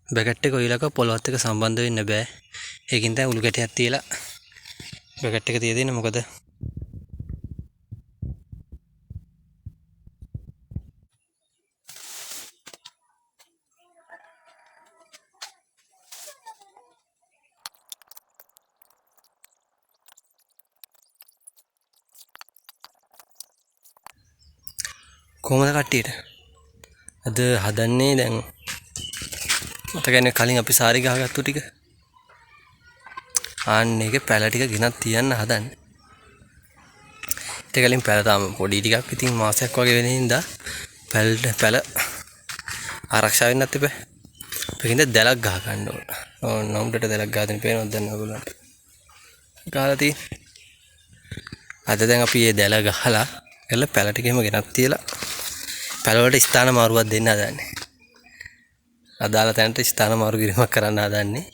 Bucket එක ඔයලක පොළොවත් එක්ක සම්බන්ධ වෙන්න බෑ. ඒකින් තමයි උළු කැටයක් තියලා බැකට් එක තියලා දෙන්නේ. මොකද කොහොමද කට්ටියට අද හදන්නේ දැන් මතකනේ කලින් අපි සාරි ගහගත්තු ටික ආන්න එක පැල ටික ගෙනත් තියන්න හදන්නේ. ඒක කලින් පැල තාම පොඩි ටිකක් ඉතින් මාසයක් වගේ වෙන හින්දා පැල ආරක්ෂා වෙන්නත් එපා. ඒකින්ද දැලක් ගහ ගන්න ඕන. ඕන උඩට දැලක් ගහගෙන පේනවද දැන් ඔයගොල්ලන්ට? ගහලා තියෙන්නේ. අද දැන් අපි මේ දැල ගහලා එළ පැල ටික එහෙම ගෙනත් තියලා පැල වලට ස්ථාන මාරුවක් දෙන්න හදන්නේ. අදාළ තැනට ස්ථාන මාරු කිරීමක් කරන්න හදන්නේ.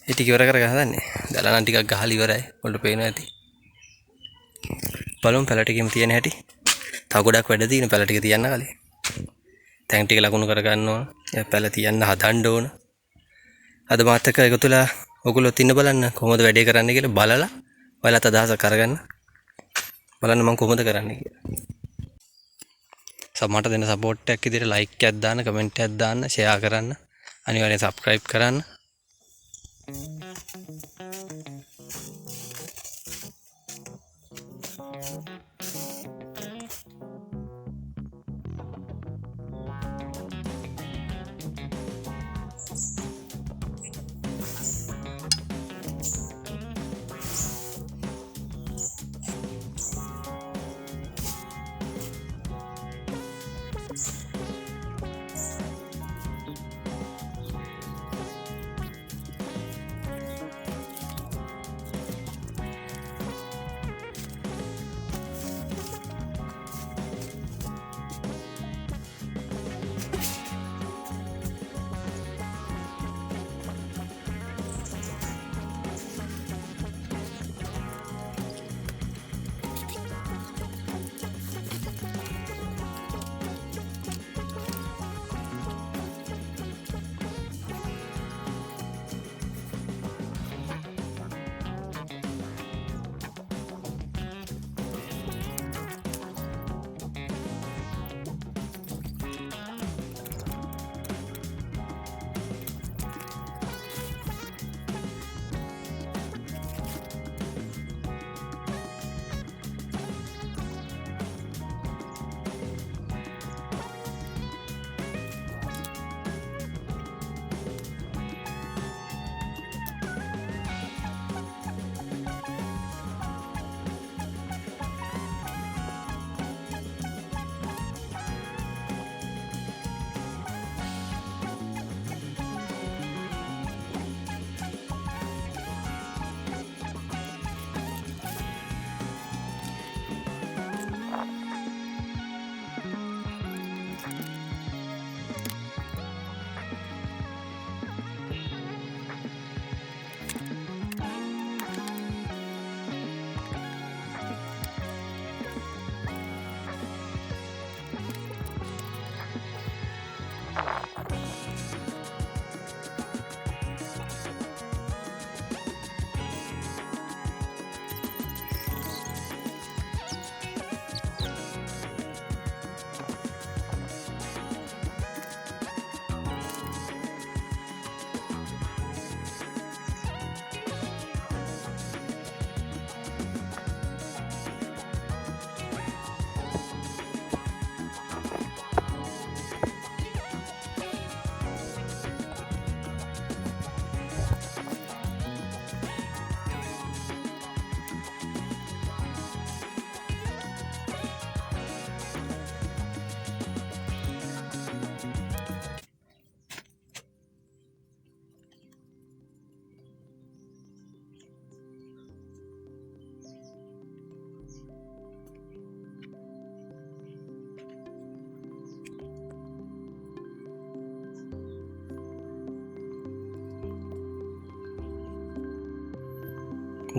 ඒ ටික ඉවර කරගන්න හදන්නේ. දැල නම් ටිකක් ගහලා ඉවරයි. ඔයාලට පේනවා ඇති. බලමු පැල ටිකෙම තියෙන හැටි. තව ගොඩක් වැඩ තියෙන පැල ටික තියන්න කලින්. තැන් ටික ලකුණු කරගන්න ඕන. පැල තියන්න හදන්න ඕන. අද මාත් එක්ක එකතුලා ඔයගොල්ලෝ තින්න බලන්න කොහොමද වැඩේ කරන්න කියලා බලලා ඔයාලත් අදහසක් අරගන්න. බලන්න මම කොහොමද කරන්නේ කියලා. මට දෙන සපෝට් එකක් විදිහට ලයික් එකක් දාන්න, කමෙන්ට් එකක් දාන්න, ෂෙයා කරන්න, අනිවාර්යෙන් සබ්ස්ක්‍රයිබ් කරන්න.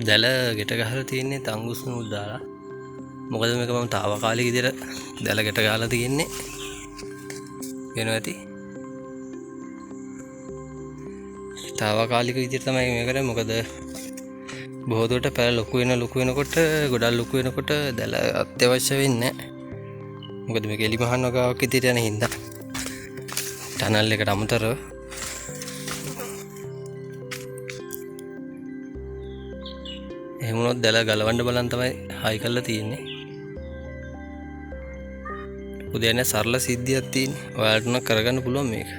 දැල ගෙට ගහලා තියෙන්නේ තංගුස් නූල් දාලා. මොකද මේක මම తాවකාලික විදිහට දැල ගෙට ගහලා තියෙන්නේ. වෙනවා ඇති. තාවකාලික විදිහට තමයි මේ කරන්නේ. මොකද බොහෝ දුරට පැල ලොකු වෙනකොට ගොඩක් ලොකු වෙනකොට දැල අත්‍යවශ්‍ය වෙන්නේ නැහැ. මොකද මේක එලි මහන්න ගාවක් විදිහට යන හින්දා ටනල් එකට අමතරව එහෙම වුණොත් දැල ගලවන්න බලන් තමයි හයි කරලා තියෙන්නේ. උදේනේ සරල සිද්ධියක් තියෙන්නේ. ඔයාලට නම් කරගන්න පුළුවන් මේක.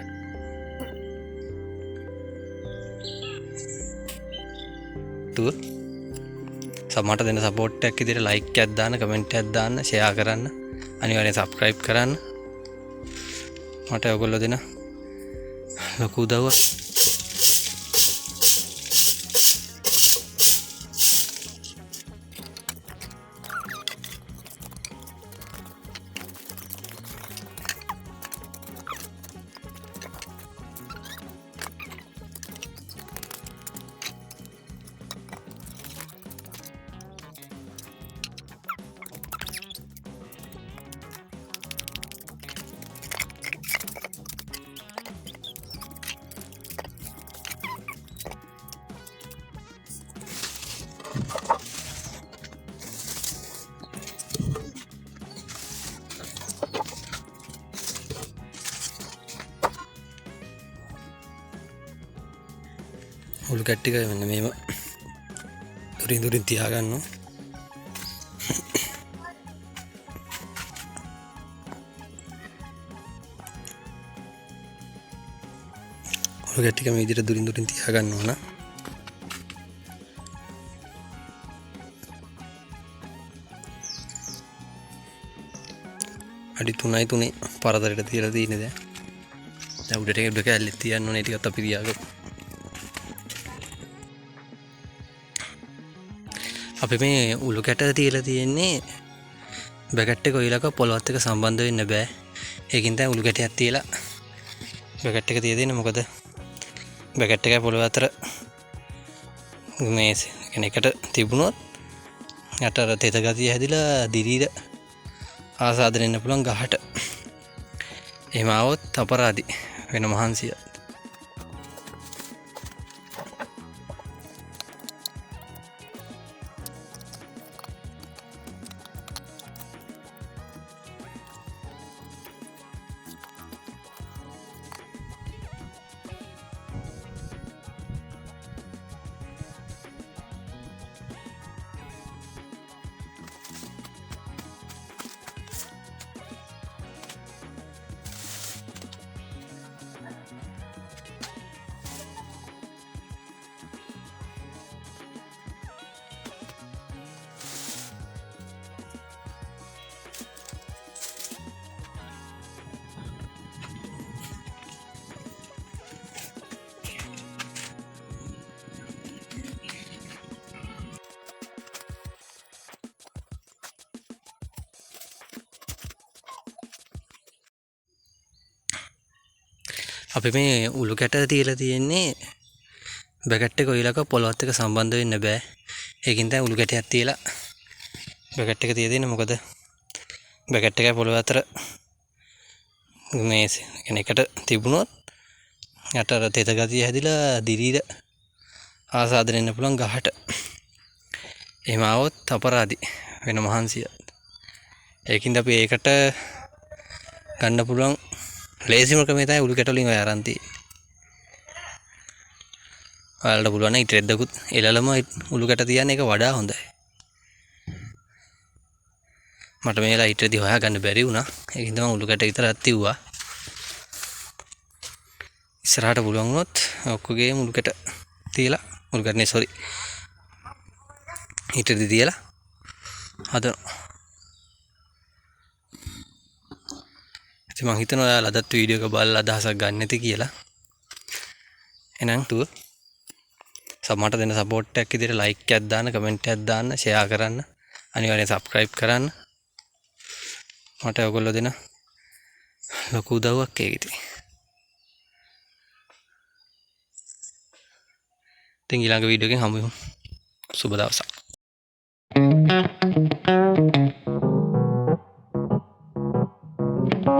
සමහරට දෙන සපෝට් එකක් විදිහට ලයික් එකක් දාන්න, කමෙන්ට් එකක් දාන්න, ෂෙයා කරන්න, අනිවාර්යෙන් සබ්ස්ක්‍රයිබ් කරන්න. මට ඔයගොල්ලෝ දෙන ලොකු උදව්වක්. උළු කැට්ටික මෙන්න මේම දුරින් තියාගන්න. උළු කැට්ටික මේ විදිහට දුරින් තියාගන්න ඕන. අඩි 3.3 පරතරයට තියලා තියෙන්නේ දැන්. දැන් උඩට එක කැල්ලක් තියන්න ඕනේ. ටිකක් අපි තියාගමු. අපි මේ උළු කැට තියලා තියෙන්නේ බැකට් එක ඔයලක පොළොවත් එක්ක සම්බන්ධ වෙන්න බෑ. ඒකින් තමයි උළු කැටයක් තියලා බැකට් එක තියලා දෙන්නේ. මොකද බැකට් එකයි පොළොව අතර මේ කියන්නේ එකට තිබුණොත් යට අර තෙත ගතිය හැදිලා දිරීර ආසාදන වෙන්න පුළුවන් ගහට. එහෙම આવොත් අපරාධි වෙන මහන්සිය. අපි මේ උළු කැට තියලා තියෙන්නේ බැකට් එක ඔයලක පොළොවත් එක්ක සම්බන්ධ වෙන්න බෑ. ඒකින් තමයි උළු කැටයක් තියලා බැකට් එක තියලා දෙන්නේ. මොකද බැකට් එකයි පොළොව අතර මේ කියන්නේ එකට තිබුණොත් යට අර තෙත ගතිය හැදිලා දිරීර ආසාදන වෙන්න පුළුවන් ගහට. එහෙම આવොත් අපරාධි වෙන මහන්සිය. ඒකින්ද අපි ඒකට ගන්න පුළුවන් ලේසිම ක්‍රමය තමයි උළු කැට වලින් ඔය අරන් තියෙන්නේ. ඔයාලට පුළුවන් නම් ඊට රෙද්දකුත් එළලම උළු කැට තියන්න එක වඩා හොඳයි. මට මේ වෙලාව ඊටදී හොයාගන්න බැරි වුණා. ඒකින්ද මම උළු කැට විතරක් තියුවා. ඉස්සරහට පුළුවන් වුණොත් ඔක්කොගේ උළු කැට තියලා උළු කැටනේ සෝරි ඊටදී තියලා හදනවා. ඉතින් මම හිතනවා ඔයාලා අදත් වීඩියෝ එක බලලා අදහසක් ගන්න නැති කියලා. එහෙනම් සමහරට දෙන සපෝට් එකක් විදිහට ලයික් එකක් දාන්න, කමෙන්ට් එකක් දාන්න, ෂෙයා කරන්න, අනිවාර්යෙන් සබ්ස්ක්‍රයිබ් කරන්න. මට ඔයගොල්ලෝ දෙන ලොකු උදව්වක් ඒක ඉතින්. ඉතින් ඊළඟ වීඩියෝ එකෙන් හමු වෙමු. සුබ දවසක්.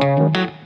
Thank you.